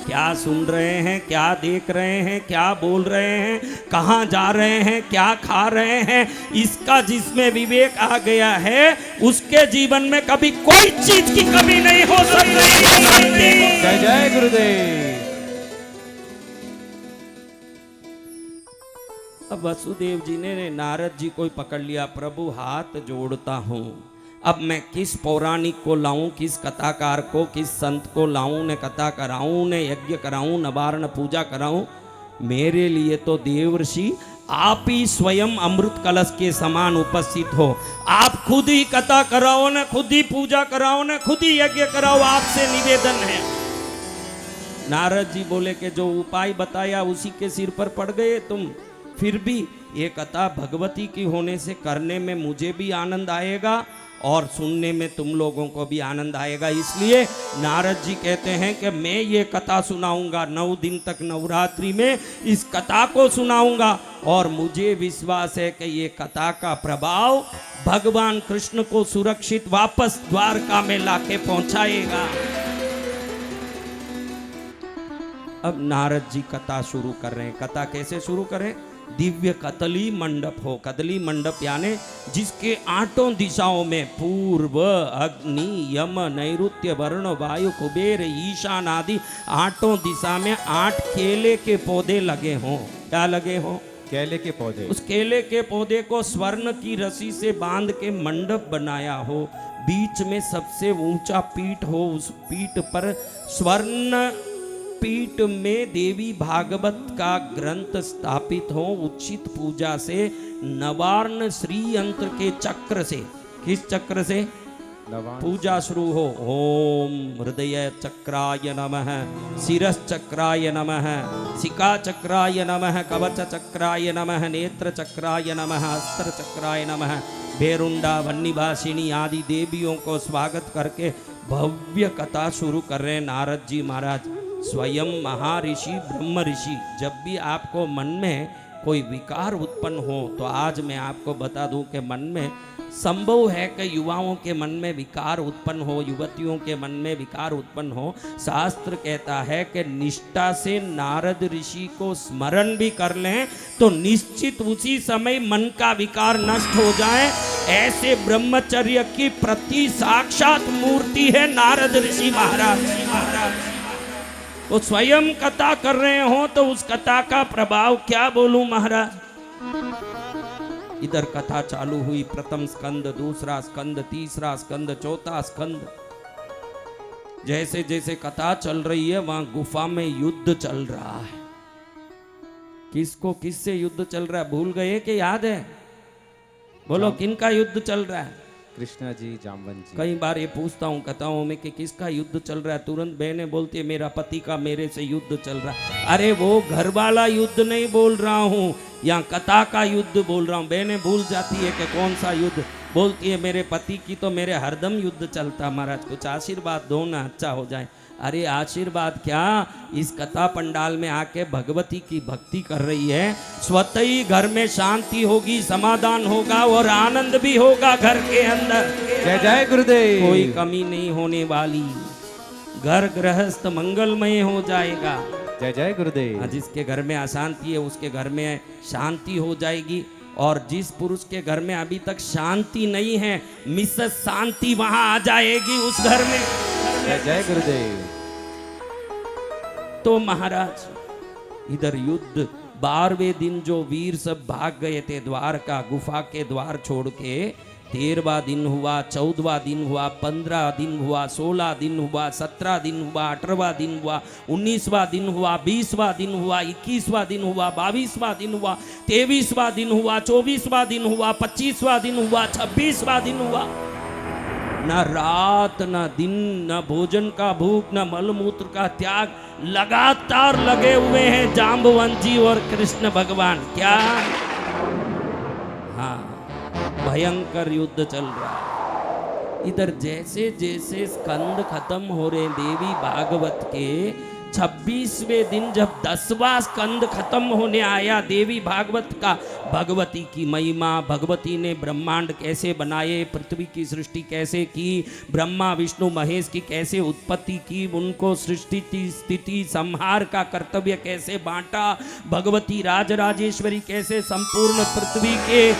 क्या सुन रहे हैं, क्या देख रहे हैं, क्या बोल रहे हैं, कहाँ जा रहे हैं, क्या खा रहे हैं, इसका जिसमें विवेक आ गया है उसके जीवन में कभी कोई चीज की कमी नहीं हो सकती। जय जय गुरुदेव। वसुदेव जी ने नारद जी को पकड़ लिया। प्रभु हाथ जोड़ता हूँ, अब मैं किस पौराणिक को लाऊं, किस कथाकार को, किस संत को लाऊं, ने कथा कराऊं, ने यज्ञ कराऊं, नवारण पूजा कराऊं। मेरे लिए तो देवर्षि आप ही स्वयं अमृत कलश के समान उपस्थित हो। आप खुद ही कथा कराओ ना, खुद ही पूजा कराओ ना, खुद ही यज्ञ कराओ, आपसे निवेदन है। नारद जी बोले कि जो उपाय बताया उसी के सिर पर पड़ गए तुम। फिर भी ये कथा भगवती की होने से करने में मुझे भी आनंद आएगा और सुनने में तुम लोगों को भी आनंद आएगा। इसलिए नारद जी कहते हैं कि मैं ये कथा सुनाऊंगा, 9 दिन तक नवरात्रि में इस कथा को सुनाऊंगा। और मुझे विश्वास है कि ये कथा का प्रभाव भगवान कृष्ण को सुरक्षित वापस द्वारका में लाके पहुंचाएगा। अब नारद जी कथा शुरू कर रहे हैं। कथा कैसे शुरू करें? दिव्य कदली मंडप हो। कदली मंडप यानी जिसके 8 दिशाओं में पूर्व, अग्नि, यम, नैऋत्य, वरुण, वायु, कुबेर, ईशान आदि 8 दिशा में 8 केले के पौधे लगे हों। क्या लगे हों? केले के पौधे। उस केले के पौधे को स्वर्ण की रस्सी से बांध के मंडप बनाया हो। बीच में सबसे ऊंचा पीठ हो, उस पीठ पर स्वर्ण पीठ में देवी भागवत का ग्रंथ स्थापित हो। उचित पूजा से नवार्ण श्री यंत्र के चक्र से, किस चक्र से पूजा शुरू हो। ओम हृदय चक्राय नमः, शिरस चक्राय नमः, शिखा चक्राय नमः, कवच चक्राय नमः, नेत्र चक्राय नमः, अस्त्र चक्राय नमः, भेरुंडा, वन्नीभाषिणी आदि देवियों को स्वागत करके भव्य कथा शुरू कर रहे हैं नारद जी महाराज। स्वयं महर्षि ब्रह्म ऋषि। जब भी आपको मन में कोई विकार उत्पन्न हो तो आज मैं आपको बता दूं कि मन में संभव है कि युवाओं के मन में विकार उत्पन्न हो, युवतियों के मन में विकार उत्पन्न हो। शास्त्र कहता है कि निष्ठा से नारद ऋषि को स्मरण भी कर लें तो निश्चित उसी समय मन का विकार नष्ट हो जाए। ऐसे ब्रह्मचर्य की प्रति साक्षात मूर्ति है नारद ऋषि महाराज। वो स्वयं कथा कर रहे हो तो उस कथा का प्रभाव क्या बोलूं महाराज। इधर कथा चालू हुई। प्रथम स्कंद, दूसरा स्कंद, तीसरा स्कंद, चौथा स्कंद। जैसे जैसे कथा चल रही है वहां गुफा में युद्ध चल रहा है। किसको किससे युद्ध चल रहा है भूल गए कि याद है? बोलो किनका युद्ध चल रहा है? कृष्णा जी, जामवंत जी। कई बार ये पूछता हूँ कथाओं में कि किसका युद्ध चल रहा है, तुरंत बहनें बोलती है मेरा पति का मेरे से युद्ध चल रहा है। अरे वो घर वाला युद्ध नहीं बोल रहा हूँ, यहाँ कथा का युद्ध बोल रहा हूँ। बहनें भूल जाती है कि कौन सा युद्ध। बोलती है मेरे पति की तो मेरे हरदम युद्ध चलता महाराज, कुछ आशीर्वाद दो ना, अच्छा हो जाए। अरे आशीर्वाद क्या, इस कथा पंडाल में आके भगवती की भक्ति कर रही है, स्वतः ही घर में शांति होगी, समाधान होगा और आनंद भी होगा घर के अंदर। जय जय गुरुदेव। कोई कमी नहीं होने वाली, घर गृहस्थ मंगलमय हो जाएगा। जय जय गुरुदेव। जिसके घर में अशांति है उसके घर में शांति हो जाएगी। और जिस पुरुष के घर में अभी तक शांति नहीं है, मिसेस शांति वहां आ जाएगी उस घर में। जय जय गुरुदेव। तो महाराज इधर युद्ध 12वें दिन जो वीर सब भाग गए थे द्वारका, गुफा के द्वार छोड़ के, 13वां दिन हुआ, 14वां दिन हुआ, 15 दिन हुआ, 16 दिन हुआ, 17 दिन हुआ, 18वां दिन हुआ, 19वां दिन हुआ, 20वां दिन हुआ, 21वां दिन हुआ, 22वां दिन हुआ, 23वां दिन हुआ, 24वां दिन हुआ, 25वां दिन हुआ, 26वां दिन हुआ। न रात न दिन, न भोजन का भूख, न मलमूत्र का त्याग, लगातार लगे हुए हैं जाम्बवंत जी और कृष्ण भगवान। क्या? हाँ, भयंकर युद्ध चल रहा है। इधर जैसे जैसे स्कंद खत्म हो रहे देवी भागवत के, 26वें दिन जब 10वां स्कंद खत्म होने आया देवी भागवत का, भगवती की महिमा, भगवती ने ब्रह्मांड कैसे बनाए, पृथ्वी की सृष्टि कैसे की, ब्रह्मा विष्णु महेश की कैसे उत्पत्ति की, उनको सृष्टि स्थिति संहार का कर्तव्य कैसे बांटा, भगवती राजराजेश्वरी कैसे संपूर्ण पृथ्वी के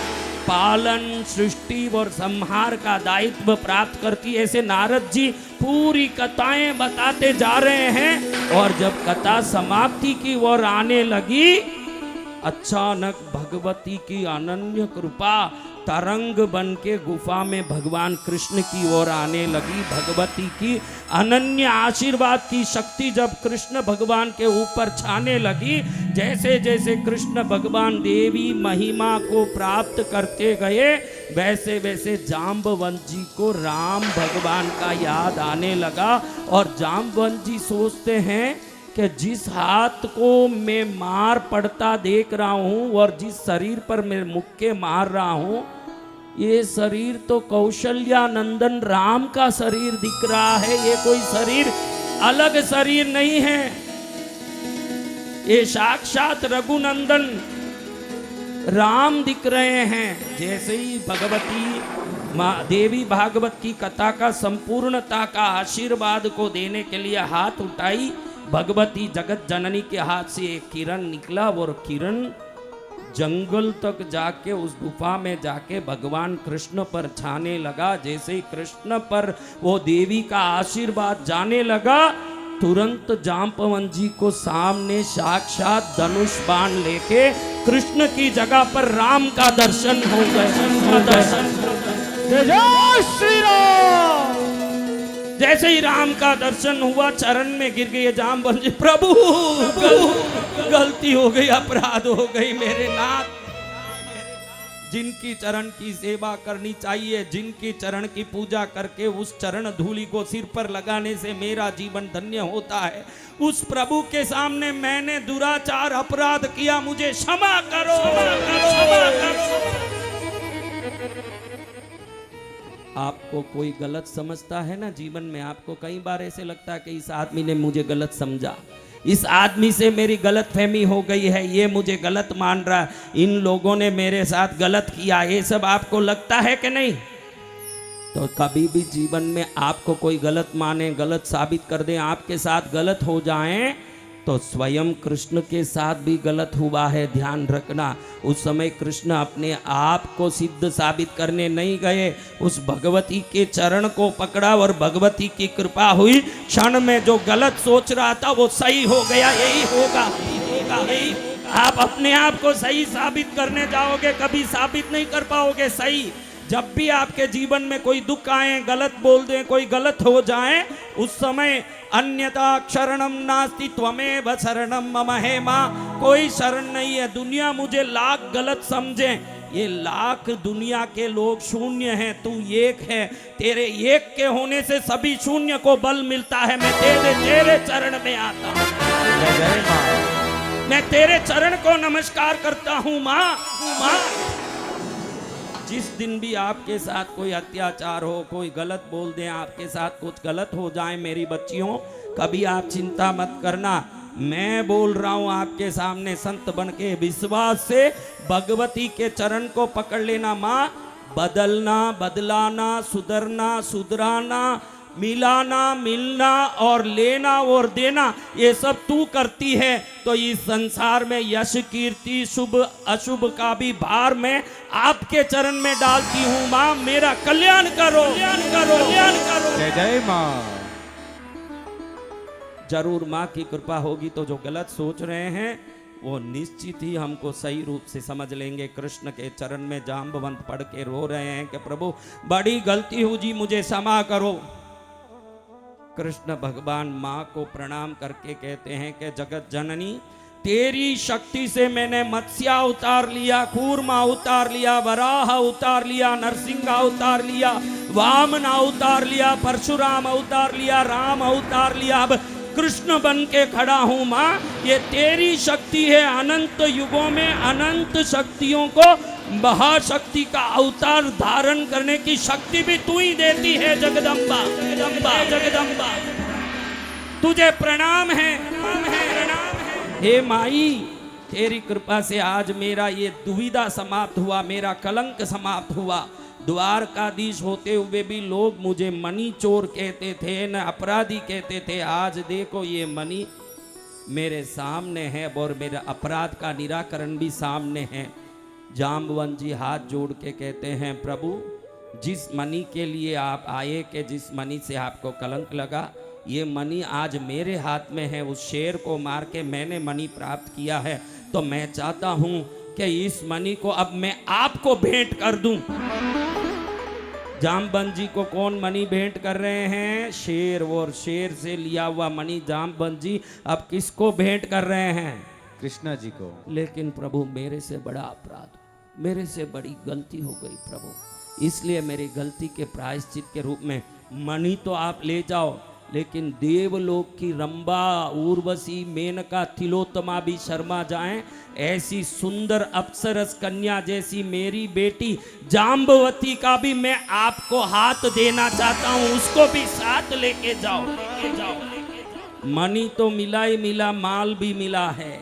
पालन, सृष्टि और संहार का दायित्व प्राप्त करती, ऐसे नारद जी पूरी कथाएं बताते जा रहे हैं। और जब कथा समाप्ति की ओर आने लगी अचानक भगवती की अनन्य कृपा तरंग बन के गुफा में भगवान कृष्ण की ओर आने लगी। भगवती की अनन्य आशीर्वाद की शक्ति जब कृष्ण भगवान के ऊपर छाने लगी, जैसे जैसे कृष्ण भगवान देवी महिमा को प्राप्त करते गए, वैसे वैसे जाम्बवंत जी को राम भगवान का याद आने लगा। और जाम्बवंत जी सोचते हैं कि जिस हाथ को मैं मार पड़ता देख रहा हूं और जिस शरीर पर मैं मुक्के मार रहा हूं, ये शरीर तो कौशल्या नंदन राम का शरीर दिख रहा है। ये कोई शरीर अलग शरीर नहीं है, ये साक्षात रघुनंदन राम दिख रहे हैं। जैसे ही भगवती माँ देवी भागवत की कथा का संपूर्णता का आशीर्वाद को देने के लिए हाथ उठाई, भगवती जगत जननी के हाथ से एक किरण निकला और किरण जंगल तक जाके उस गुफा में जाके भगवान कृष्ण पर छाने लगा। जैसे ही कृष्ण पर वो देवी का आशीर्वाद जाने लगा, तुरंत जाम्बवंत जी को सामने साक्षात धनुष बाण लेके कृष्ण की जगह पर राम का दर्शन हो गया। जय जय श्री राम। जैसे ही राम का दर्शन हुआ, चरण में गिर गए जाम्बवंत जी। प्रभु गलती हो गई, अपराध हो गई मेरे नाथ। जिनकी चरण की सेवा करनी चाहिए, जिनकी चरण की पूजा करके उस चरण धूलि को सिर पर लगाने से मेरा जीवन धन्य होता है, उस प्रभु के सामने मैंने दुराचार अपराध किया, मुझे क्षमा करो, क्षमा करो। आपको कोई गलत समझता है ना जीवन में, आपको कई बार ऐसे लगता है कि इस आदमी ने मुझे गलत समझा, इस आदमी से मेरी गलत फहमी हो गई है, ये मुझे गलत मान रहा है, इन लोगों ने मेरे साथ गलत किया, ये सब आपको लगता है कि नहीं? तो कभी भी जीवन में आपको कोई गलत माने, गलत साबित कर दे, आपके साथ गलत हो जाए, तो स्वयं कृष्ण के साथ भी गलत हुआ है, ध्यान रखना। उस समय कृष्ण अपने आप को सिद्ध साबित करने नहीं गए, उस भगवती के चरण को पकड़ा और भगवती की कृपा हुई। क्षण में जो गलत सोच रहा था वो सही हो गया। यही होगा, यही। आप अपने आप को सही साबित करने जाओगे, कभी साबित नहीं कर पाओगे सही। जब भी आपके जीवन में कोई दुख आए, गलत बोल दें, कोई गलत हो जाए, उस समय अन्यथा शरणम नास्ति त्वमेव शरणम मम हे माँ, कोई शरण नहीं है। दुनिया मुझे लाख गलत समझे, ये लाख दुनिया के लोग शून्य हैं, तू एक है। तेरे एक के होने से सभी शून्य को बल मिलता है। मैं तेरे चरण में आता हूँ, मैं तेरे चरण को नमस्कार करता हूँ माँ। जिस दिन भी आपके साथ कोई अत्याचार हो, कोई गलत बोल दें, आपके साथ कुछ गलत हो जाए, मेरी बच्चियों, कभी आप चिंता मत करना। मैं बोल रहा हूं आपके सामने संत बन के, विश्वास से भगवती के चरण को पकड़ लेना। माँ, बदलना, बदलाना, सुधरना, सुधराना, मिलाना, मिलना और लेना और देना, ये सब तू करती है। तो इस संसार में यश, कीर्ति, शुभ अशुभ का भी भार मैं आपके चरण में डालती हूँ। माँ, मेरा कल्याण करो, कल्याण करो, कल्याण करो। जय जय माँ। जरूर माँ की कृपा होगी तो जो गलत सोच रहे हैं वो निश्चित ही हमको सही रूप से समझ लेंगे। कृष्ण के चरण में जाम्बवंत पढ़ के रो रहे हैं कि प्रभु बड़ी गलती हुई जी, मुझे क्षमा करो। कृष्ण भगवान माँ को प्रणाम करके कहते हैं कि जगत जननी, तेरी शक्ति से मैंने मत्स्य उतार लिया, कूर्मा उतार लिया, वराह उतार लिया, नरसिंह उतार लिया, वामन उतार लिया, परशुराम उतार लिया, राम उतार लिया, अब कृष्ण बन के खड़ा हूं। माँ, ये तेरी शक्ति है। अनंत युगों में अनंत शक्तियों को महाशक्ति का अवतार धारण करने की शक्ति भी तू ही देती है। जगदम्बा, जगदम्बा, जगदम्बा, तुझे प्रणाम है, प्रणाम है। हे माई, तेरी कृपा से आज मेरा ये दुविधा समाप्त हुआ, मेरा कलंक समाप्त हुआ। द्वारकाधीश होते हुए भी लोग मुझे मनी चोर कहते थे, न अपराधी कहते थे। आज देखो ये मनी मेरे सामने है और मेरा अपराध का निराकरण भी सामने है। जाम्बवंत जी हाथ जोड़ के कहते हैं, प्रभु जिस मनी के लिए आप आए, कि जिस मनी से आपको कलंक लगा, ये मनी आज मेरे हाथ में है। उस शेर को मार के मैंने मनी प्राप्त किया है। तो मैं चाहता हूं कि इस मणि को अब मैं आपको भेंट कर दूं। जामवंत जी को कौन मणि भेंट कर रहे हैं? शेर, और शेर से लिया हुआ मणि जामवंत जी अब किसको भेंट कर रहे हैं? कृष्णा जी को। लेकिन प्रभु मेरे से बड़ा अपराध, मेरे से बड़ी गलती हो गई प्रभु, इसलिए मेरी गलती के प्रायश्चित के रूप में मणि तो आप ले जाओ, लेकिन देवलोक की रंबा, उर्वशी, मेनका, तिलोत्तमा भी शर्मा जाएं, ऐसी सुंदर अप्सरस कन्या जैसी मेरी बेटी जाम्बवती का भी मैं आपको हाथ देना चाहता हूं, उसको भी साथ लेके जाओ, लेके जाओ। मणि तो मिला ही मिला, माल भी मिला है।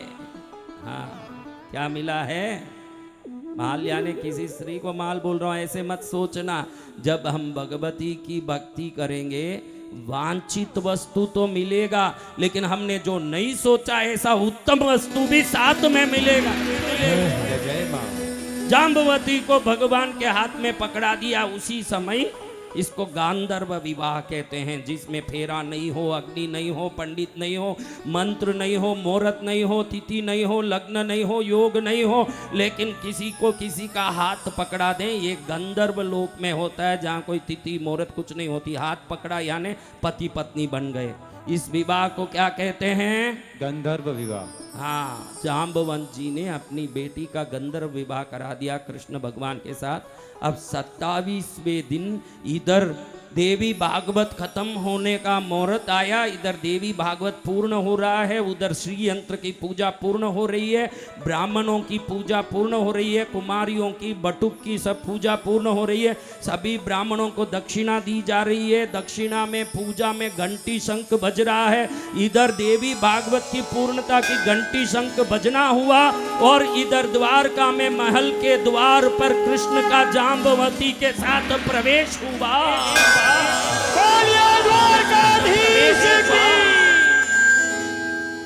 हाँ, क्या मिला है? माल यानी किसी स्त्री को माल बोल रहा हूं, ऐसे मत सोचना। जब हम भगवती की भक्ति करेंगे वांछित वस्तु तो मिलेगा, लेकिन हमने जो नहीं सोचा ऐसा उत्तम वस्तु भी साथ में मिलेगा। जय जय माँ। जाम्बवती को भगवान के हाथ में पकड़ा दिया। उसी समय इसको गांधर्व विवाह कहते हैं, जिसमें फेरा नहीं हो, अग्नि नहीं हो, पंडित नहीं हो, मंत्र नहीं हो, मुहूर्त नहीं हो, तिथि नहीं हो, लग्न नहीं हो, योग नहीं हो, लेकिन किसी को किसी का हाथ पकड़ा दें। ये गंधर्व लोक में होता है, जहाँ कोई तिथि मुहूर्त कुछ नहीं होती, हाथ पकड़ा यानी पति पत्नी बन गए। इस विवाह को क्या कहते हैं? गंधर्व विवाह। हाँ, जाम्बवंत जी ने अपनी बेटी का गंधर्व विवाह करा दिया कृष्ण भगवान के साथ। अब 27वें दिन इधर देवी भागवत खत्म होने का मुहूर्त आया, इधर देवी भागवत पूर्ण हो रहा है, उधर श्री यंत्र की पूजा पूर्ण हो रही है, ब्राह्मणों की पूजा पूर्ण हो रही है, कुमारियों की, बटुक की सब पूजा पूर्ण हो रही है, सभी ब्राह्मणों को दक्षिणा दी जा रही है। दक्षिणा में, पूजा में घंटी शंख बज रहा है। इधर देवी भागवत की पूर्णता की घंटी शंख बजना हुआ, और इधर द्वारका में महल के द्वार पर कृष्ण का जाम्बवती के साथ प्रवेश हुआ।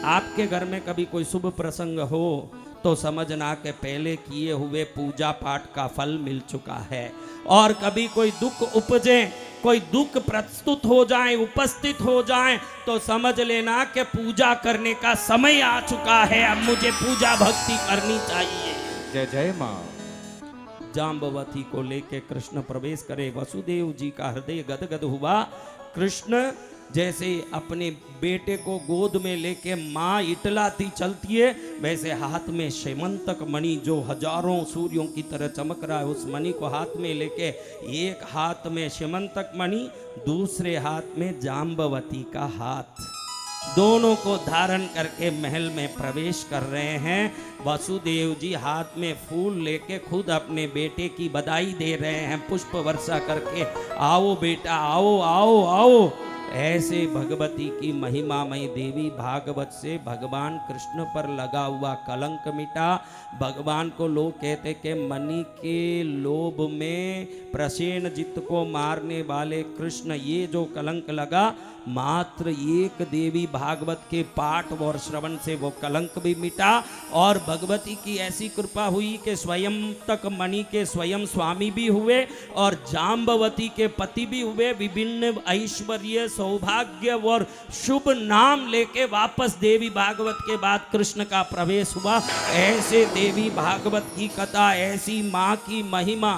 आपके घर में कभी कोई शुभ प्रसंग हो तो समझना कि पहले किए हुए पूजा पाठ का फल मिल चुका है। और कभी कोई दुख उपजे, कोई दुख प्रस्तुत हो जाए, उपस्थित हो जाए, तो समझ लेना कि पूजा करने का समय आ चुका है, अब मुझे पूजा भक्ति करनी चाहिए। जय जय माँ। जाम्बवती को लेके कृष्ण प्रवेश करे। वसुदेव जी का हृदय गदगद हुआ। कृष्ण जैसे अपने बेटे को गोद में लेके माँ इटलाती चलती है, वैसे हाथ में श्यमंतक मणि जो हजारों सूर्यों की तरह चमक रहा है, उस मणि को हाथ में लेके, एक हाथ में श्यमंतक मणि, दूसरे हाथ में जाम्बवती का हाथ, दोनों को धारण करके महल में प्रवेश कर रहे हैं। वसुदेव जी हाथ में फूल लेके खुद अपने बेटे की बधाई दे रहे हैं, पुष्प वर्षा करके, आओ बेटा, आओ आओ आओ। ऐसे भगवती की महिमामयी देवी भागवत से भगवान कृष्ण पर लगा हुआ कलंक मिटा। भगवान को लोग कहते कि मणि के लोभ में प्रसेनजित को मारने वाले कृष्ण, ये जो कलंक लगा, मात्र एक देवी भागवत के पाठ और श्रवण से वो कलंक भी मिटा। और भगवती की ऐसी कृपा हुई कि स्वयं तक मणि के स्वयं स्वामी भी हुए और जाम्बवती के पति भी हुए। विभिन्न ऐश्वर्य, सौभाग्य और शुभ नाम लेके वापस देवी भागवत के बाद कृष्ण का प्रवेश हुआ। ऐसे देवी भागवत की कथा, ऐसी माँ की महिमा